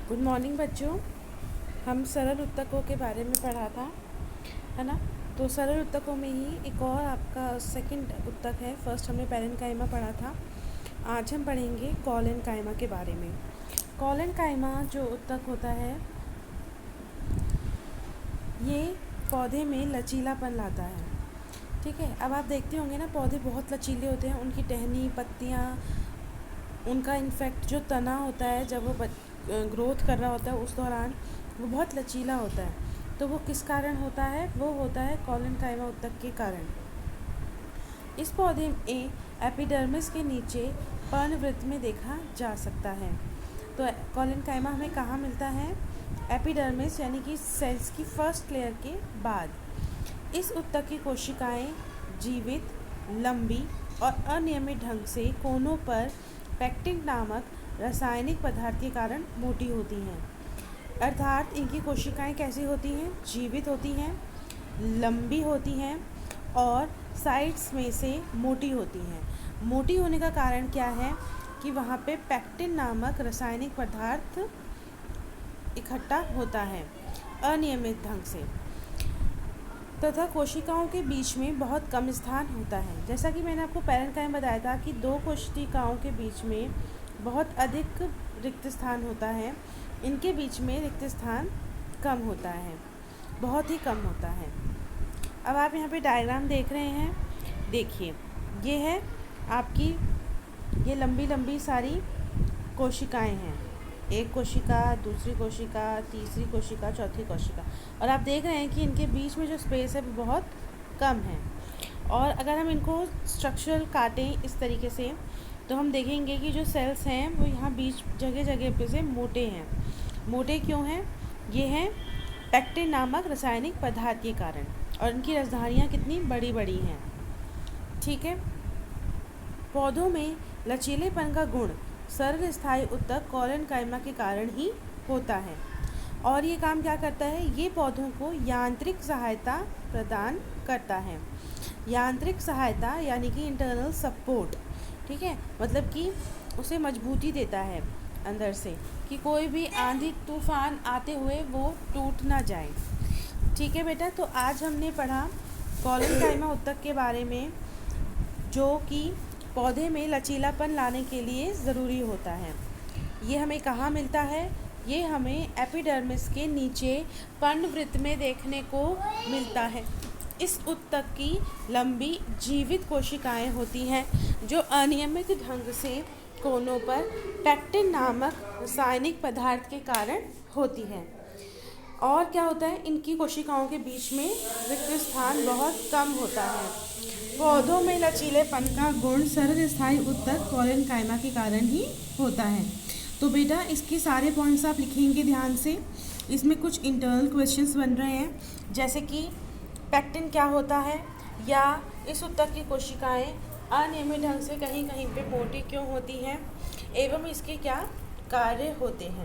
Good morning बच्चों। हम सरल उत्तकों के बारे में पढ़ा था, है ना। तो सरल उत्तकों में ही एक और आपका सेकंड उत्तक है। फर्स्ट हमने पैरेन्काइमा पढ़ा था, आज हम पढ़ेंगे कॉलेनकाइमा के बारे में। कॉलेनकाइमा जो उत्तक होता है ये पौधे में लचीलापन लाता है। ठीक है, अब आप देखते होंगे ना, पौधे बहुत लचीले होते हैं, उनकी टहनी, पत्तियाँ, उनका इनफैक्ट जो तना होता है जब वो ग्रोथ कर रहा होता है उस दौरान वो बहुत लचीला होता है। तो वो किस कारण होता है? वो होता है कॉलेनकाइमा उत्तक के कारण। इस पौधे में एपिडर्मिस के नीचे पर्णवृत्त में देखा जा सकता है। तो कॉलेनकाइमा हमें कहाँ मिलता है? एपिडर्मिस यानी कि सेल्स की फर्स्ट लेयर के बाद। इस उत्तक की कोशिकाएं जीवित, लंबी और अनियमित ढंग से कोनों पर पेक्टिन नामक रासायनिक पदार्थ के कारण मोटी होती हैं। अर्थात इनकी कोशिकाएं कैसी होती हैं? जीवित होती हैं, लंबी होती हैं और साइड्स में से मोटी होती हैं। मोटी होने का कारण क्या है? कि वहाँ पे पेक्टिन नामक रासायनिक पदार्थ इकट्ठा होता है अनियमित ढंग से, तथा कोशिकाओं के बीच में बहुत कम स्थान होता है। जैसा कि मैंने आपको पैरेन्काइमा बताया था कि दो कोशिकाओं के बीच में बहुत अधिक रिक्त स्थान होता है, इनके बीच में रिक्त स्थान कम होता है, बहुत ही कम होता है। अब आप यहाँ पे डायग्राम देख रहे हैं, देखिए ये है आपकी, ये लंबी लंबी सारी कोशिकाएं हैं, एक कोशिका, दूसरी कोशिका, तीसरी कोशिका, चौथी कोशिका, और आप देख रहे हैं कि इनके बीच में जो स्पेस है वो बहुत कम है। और अगर हम इनको स्ट्रक्चरल काटें इस तरीके से तो हम देखेंगे कि जो सेल्स हैं वो यहाँ बीच जगह जगह पे से मोटे हैं। मोटे क्यों हैं? ये हैं पेक्टिन नामक रासायनिक पदार्थ के कारण, और इनकी राजधानियाँ कितनी बड़ी बड़ी हैं। ठीक है, पौधों में लचीलेपन का गुण सर्वस्थायी उत्तक कॉलेनकाइमा के कारण ही होता है। और ये काम क्या करता है? ये पौधों को यांत्रिक सहायता प्रदान करता है। यांत्रिक सहायता यानी कि इंटरनल सपोर्ट। ठीक है, मतलब कि उसे मजबूती देता है अंदर से, कि कोई भी आंधी तूफान आते हुए वो टूट ना जाए। ठीक है बेटा, तो आज हमने पढ़ा कॉलेनकाइमा उत्तक के बारे में, जो कि पौधे में लचीलापन लाने के लिए ज़रूरी होता है। ये हमें कहाँ मिलता है? ये हमें एपिडर्मिस के नीचे पर्णवृत्त में देखने को मिलता है। इस उत्तक की लंबी जीवित कोशिकाएं होती हैं जो अनियमित ढंग से कोनों पर पेक्टिन नामक रासायनिक पदार्थ के कारण होती हैं। और क्या होता है? इनकी कोशिकाओं के बीच में रिक्त स्थान बहुत कम होता है। पौधों में लचीलेपन का गुण सर्वस्थायी उत्तक कॉलेनकाइमा के कारण ही होता है। तो बेटा इसके सारे पॉइंट्स आप लिखेंगे ध्यान से। इसमें कुछ इंटरनल क्वेश्चंस बन रहे हैं, जैसे कि पेक्टिन क्या होता है, या इस उत्तक की कोशिकाएं अनियमित ढंग से कहीं कहीं पे मोटी क्यों होती हैं, एवं इसके क्या कार्य होते हैं।